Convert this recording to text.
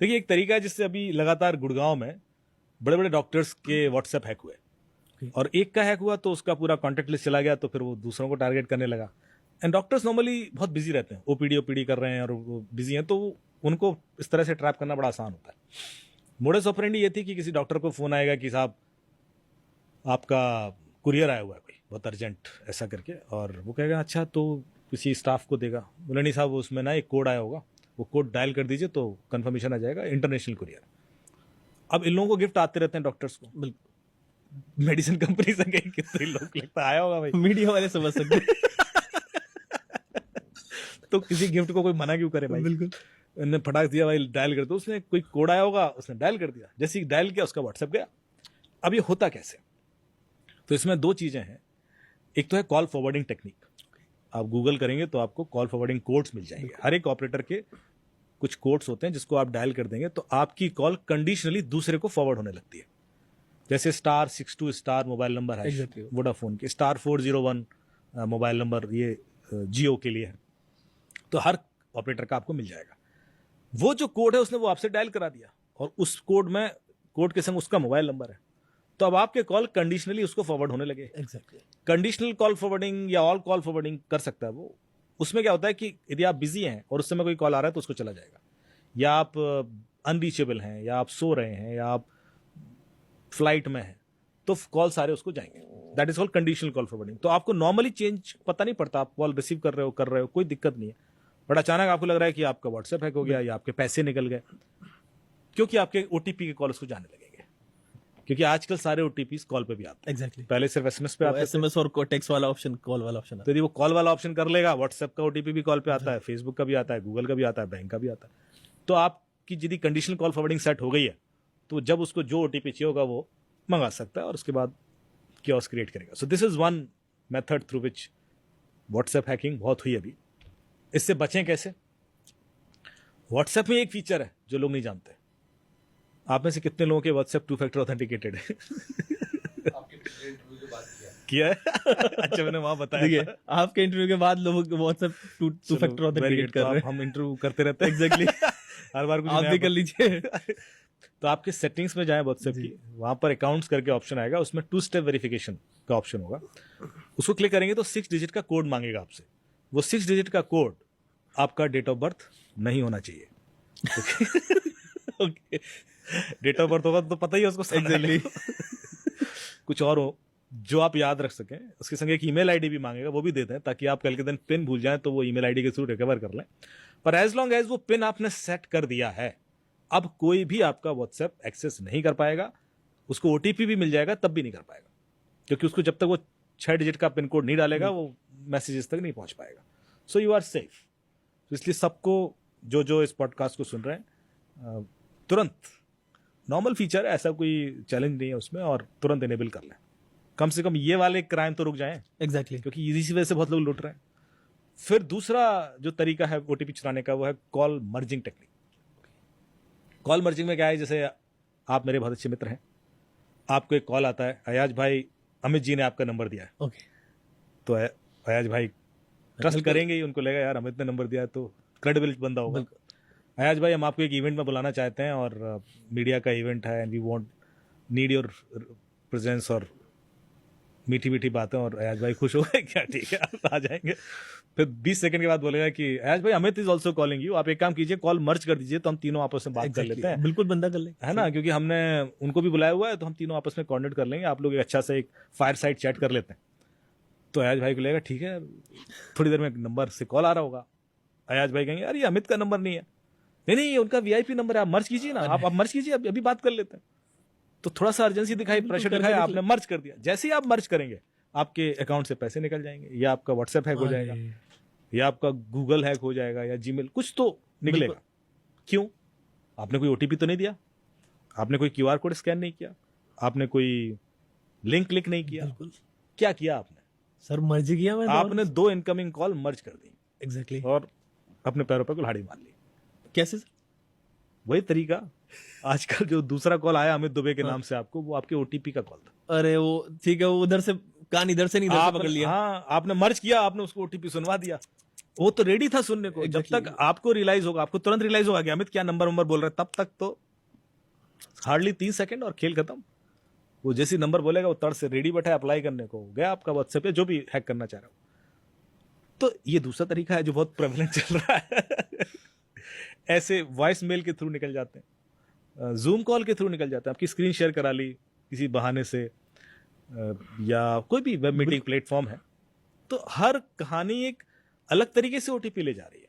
देखिए एक तरीका है जिससे अभी लगातार गुड़गांव में बड़े बड़े डॉक्टर्स के व्हाट्सएप हैक हुए और एक का हैक हुआ तो उसका पूरा कॉन्टेक्ट लिस्ट चला गया, तो फिर वो दूसरों को टारगेट करने लगा। एंड डॉक्टर्स नॉर्मली बहुत बिजी रहते हैं, ओपीडी कर रहे हैं और वो बिजी हैं, तो उनको इस तरह से ट्रैप करना बड़ा आसान होता है। मोडस ऑपरेंडी ये थी कि किसी डॉक्टर को फोन आएगा कि साहब आपका कुरियर आया हुआ है कोई बहुत अर्जेंट ऐसा करके, और वो कहेगा अच्छा, तो किसी स्टाफ को देगा, बोले नहीं साहब उसमें ना एक कोड आया होगा, वो कोड डायल कर दीजिए तो कंफर्मेशन आ जाएगा, इंटरनेशनल कुरियर। अब इन लोगों को गिफ्ट आते रहते हैं डॉक्टर्स को, बिल्कुल मेडिसिन कंपनी से कहीं कितने लोग लगता आया होगा भाई, मीडिया वाले समझ सकते तो किसी गिफ्ट को कोई मना क्यों करे भाई। बिल्कुल उन्होंने फटाक दिया भाई, डायल कर दो, उसने कोई कोड आया होगा, उसने डायल कर दिया, जैसे ही डायल किया उसका व्हाट्सएप गया। अब ये होता कैसे, तो इसमें दो चीजें हैं। एक तो है कॉल फॉरवर्डिंग टेक्निक, आप गूगल करेंगे तो आपको कॉल फॉरवर्डिंग कोड्स मिल जाएंगे। हर एक ऑपरेटर के कुछ कोड्स होते हैं जिसको आप डायल कर देंगे तो आपकी कॉल कंडीशनली दूसरे को फॉरवर्ड होने लगती है। जैसे *62* मोबाइल नंबर है वोडाफोन के, *401 मोबाइल नंबर ये जियो के लिए है, तो हर ऑपरेटर का आपको मिल जाएगा। वो जो कोड है उसने वो आपसे डायल करा दिया और उस कोड के संग उसका मोबाइल नंबर है, तो अब आपके कॉल कंडीशनली उसको फॉरवर्ड होने लगे। एग्जैक्टली कंडीशनल कॉल फॉरवर्डिंग या ऑल कॉल फॉरवर्डिंग कर सकता है वो। उसमें क्या होता है कि यदि आप बिजी हैं और उस समय कोई कॉल आ रहा है तो उसको चला जाएगा, या आप अनरीचेबल हैं, या आप सो रहे हैं, या आप फ्लाइट में हैं, तो कॉल सारे उसको जाएंगे। That is called conditional call forwarding. तो आपको नॉर्मली चेंज पता नहीं पड़ता, आप कॉल रिसीव कर रहे हो कोई दिक्कत नहीं है, बट अचानक आपको लग रहा है कि आपका व्हाट्सएप हैक हो गया या आपके पैसे निकल गए, क्योंकि आपके ओटीपी के कॉल उसको जाने लगेंगे। क्योंकि आजकल सारे ओटीपी कॉल पे भी आते हैं। एग्जैक्टली पहले सिर्फ एसएमएस पे आते थे, एसएमएस और टेक्स्ट वाला ऑप्शन, कॉल वाला ऑप्शन तो यदि वो कॉल वाला ऑप्शन कर लेगा, व्हाट्सएप का ओटीपी भी कॉल पे आता है, फेसबुक का भी आता है, गूगल का भी आता है, बैंक का भी आता है। तो आपकी यदि कंडीशनल कॉल फॉरवर्डिंग सेट हो गई है तो जब उसको जो ओटीपी चाहिए होगा वो मंगा सकता है और उसके बाद क्योस क्रिएट करेगा। So this is one method through which WhatsApp hacking बहुत हुई अभी। इससे बचें कैसे? व्हाट्सएप में एक फीचर है जो लोग नहीं जानते। आप में से कितने लोगों के व्हाट्सएप 2 फैक्टर ऑथेंटिकेटेड है? किया है? अच्छा, मैंने वहां बताया। देखिए आपके इंटरव्यू के बाद लोग व्हाट्सएप 2 फैक्टर ऑथेंटिकेट कर रहे हैं। हम इंटरव्यू करते रहते हैं एग्जैक्टली हर बार कुछ आप भी कर लीजिए। तो आपके सेटिंग्स में जाएं व्हाट्सएप की, वहां पर अकाउंट्स करके ऑप्शन आएगा, उसमें 2 स्टेप वेरिफिकेशन का ऑप्शन होगा। उसको क्लिक करेंगे तो 6 डिजिट का कोड मांगेगा आपसे। वो 6 डिजिट का कोड आपका डेट ऑफ बर्थ नहीं होना चाहिए। ओके, डेट ऑफ बर्थ होगा तो पता ही है उसको। एग्जैक्टली कुछ और हो जो आप याद रख सकें। उसके संग एक ईमेल आईडी भी मांगेगा, वो भी दे दें ताकि आप कल के दिन पिन भूल जाएं तो वो ईमेल आईडी के थ्रू रिकवर कर लें। पर एज लॉन्ग एज वो पिन आपने सेट कर दिया है, अब कोई भी आपका व्हाट्सएप एक्सेस नहीं कर पाएगा। उसको ओटीपी भी मिल जाएगा तब भी नहीं कर पाएगा, क्योंकि उसको जब तक वो 6 डिजिट का पिन कोड नहीं डालेगा वो मैसेजेस तक नहीं पहुंच पाएगा। So you are safe. तो इसलिए सबको जो इस पॉडकास्ट को सुन रहे हैं, तुरंत, नॉर्मल फीचर है, ऐसा कोई चैलेंज नहीं है उसमें, और तुरंत इनेबल कर लें। कम से कम ये वाले क्राइम तो रुक जाएं। एग्जैक्टली क्योंकि इसी वजह से बहुत लोग लुट रहे हैं। फिर दूसरा जो तरीका है ओटीपी चुराने का, वो है call merging technique. Call merging में क्या है, जैसे आप मेरे बहुत अच्छे मित्र हैं, आपको एक कॉल आता है, अयाज भाई अमित जी ने आपका नंबर दिया है। ओके, तो अयाज भाई ट्रस्ट करेंगे ही, उनको लगेगा यार अमित ने नंबर दिया है तो क्रेडिबल बंदा होगा। अयाज भाई हम आपको एक इवेंट में बुलाना चाहते हैं और मीडिया का इवेंट है, and we want need your presence, और मीठी मीठी बातें। और अयाज भाई खुश हो गए, क्या ठीक है आप आ जाएंगे। फिर 20 सेकंड के बाद बोलेगा कि अयाज भाई Amit is also calling you, आप एक काम कीजिए कॉल मर्ज कर दीजिए तो हम तीनों आपस में बात कर लेते हैं। बिल्कुल बंदा कर ले, है ना, क्योंकि हमने उनको भी बुलाया हुआ है तो हम तीनों आपस में कोऑर्डिनेट कर लेंगे, आप लोग एक अच्छा से एक फायर साइड चैट कर लेते हैं। तो अयाज भाई को लगेगा ठीक है, थोड़ी देर में नंबर से कॉल आ रहा होगा। अयाज भाई कहेंगे अरे अमित का नंबर नहीं है, नहीं ये उनका वीआईपी नंबर है, आप मर्ज कीजिए ना, आप मर्ज कीजिए, अभी बात कर लेते हैं। तो थोड़ा सा अर्जेंसी दिखाई, प्रेशर दिखाया, आपने मर्ज कर दिया। जैसे ही आप मर्ज करेंगे आपके अकाउंट से पैसे निकल जाएंगे, या आपका व्हाट्सएप हैक हो जाएगा, या आपका गूगल हैक हो जाएगा, या जीमेल, कुछ तो निकलेगा। क्यों? आपने कोई ओटीपी तो नहीं दिया, आपने कोई क्यूआर कोड स्कैन नहीं किया, आपने कोई लिंक क्लिक नहीं किया। क्या किया आपने? सर मर्ज किया मैं, आपने 2 इनकमिंग कॉल मर्ज कर दी। एग्जैक्टली और अपने पैरों पर कुल्हाड़ी मार ली। कैसे सर? वही तरीका, आजकल जो दूसरा कॉल आया अमित दुबे के नाम से आपको, वो आपके ओटीपी का कॉल था। अरे वो ठीक है, वो उधर से कान इधर से नहीं, इधर से पकड़ लिया। हाँ, आपने मर्ज किया, आपने उसको ओटीपी सुनवा दिया, वो तो रेडी था सुनने को। जब Exactly. तक आपको रियलाइज होगा, आपको तुरंत रियलाइज होगा कि अमित क्या नंबर बोल रहा है, तब तक तो हार्डली 3 सेकंड और खेल खत्म। वो जैसी नंबर बोलेगा वो तड़ से रेडी बैठा है अप्लाई करने को, गया आपका व्हाट्सएप पे जो भी हैक करना चाह रहा हो। तो ये दूसरा तरीका है जो बहुत प्रेवलेंट चल रहा है। ऐसे वॉइस मेल के थ्रू निकल जाते हैं, जूम कॉल के थ्रू निकल जाते हैं, आपकी स्क्रीन शेयर करा ली किसी बहाने से, या कोई भी वेब मीटिंग प्लेटफॉर्म है, तो हर कहानी एक अलग तरीके से ओटीपी ले जा रही है।